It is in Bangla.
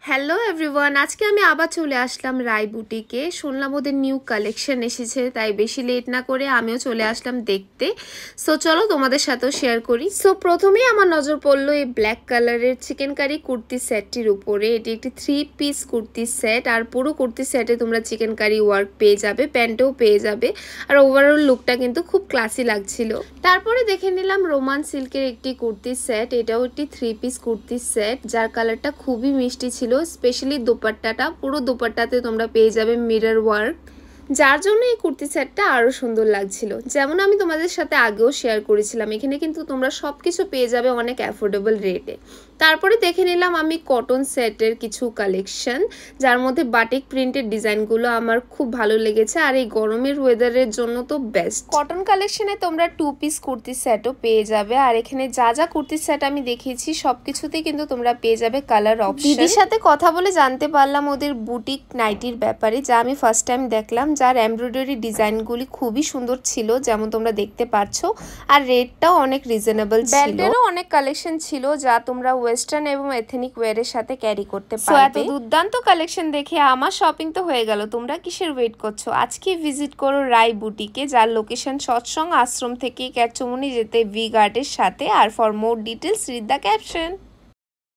হ্যালো এভরিওয়ান, আজকে আমি আবার চলে আসলাম রাই বুটিকে। শুনলাম ওদের নিউ কালেকশন এসেছে, তাই বেশি লেট না করে আমিও চলে আসলাম দেখতে। সো চলো তোমাদের সাথেও শেয়ার করি। সো প্রথমেই আমার নজর পড়লো এই ব্ল্যাক কালারের চিকেন কারি কুর্তি সেটটির উপরে। এটি একটি 3 পিস কুর্তি সেট, আর পুরো কুর্তি সেটে তোমরা চিকেন কারি ওয়ার্ক পেয়ে যাবে, প্যান্টও পেয়ে যাবে, আর ওভারঅল লুকটা কিন্তু খুব ক্লাসি লাগছিল। তারপরে দেখে নিলাম রোমান সিল্কের একটি কুর্তি সেট। এটাও একটি 3 পিস কুর্তি সেট, যার কালারটা খুবই মিষ্টি ছিল। স্পেশালি দোপাট্টাটা, পুরো দোপাট্টাতে তোমরা পেয়ে যাবে মিরর ওয়ার্ক, যার জন্য এই কুর্তি সেটটা আরও সুন্দর লাগছিল। যেমন আমি তোমাদের সাথে আগেও শেয়ার করেছিলাম, এখানে কিন্তু তোমরা সব কিছু পেয়ে যাবে অনেক অ্যাফোর্ডেবল রেটে। তারপরে দেখে নিলাম আমি কটন সেটের কিছু কালেকশন, যার মধ্যে বাটিক প্রিন্টের ডিজাইনগুলো আমার খুব ভালো লেগেছে, আর এই গরমের ওয়েদারের জন্য তো বেস্ট। কটন কালেকশনে তোমরা 2 পিস কুর্তি সেটও পেয়ে যাবে, আর এখানে যা যা কুর্তি সেট আমি দেখিয়েছি সব কিছুতেই কিন্তু তোমরা পেয়ে যাবে কালার অপশন। দিদির সাথে কথা বলে জানতে পারলাম ওদের বুটিক নাইটির ব্যাপারে, যা আমি ফার্স্ট টাইম দেখলাম, যার এমব্রয়ডারি ডিজাইনগুলি খুবই সুন্দর ছিল, যেমন তোমরা দেখতে পাচ্ছ, আর রেটটাও অনেক রিজনেবল ছিল। বেল্টেরও অনেক কালেকশন ছিল, যা তোমরা ওয়েস্টার্ন এবং এথনিক ওয়্যারের সাথে ক্যারি করতে পারবে। এত দুর্দান্ত কালেকশন দেখে আমার শপিং তো হয়ে গেল। তোমরা কিসের ওয়েট করছো? আজকে ভিজিট করো রাই বুটিকে, যার লোকেশন সৎসঙ্গ আশ্রম থেকে ক্যাটচুমনি যেতে ভি গার্ডের সাথে। আর for more details read the caption.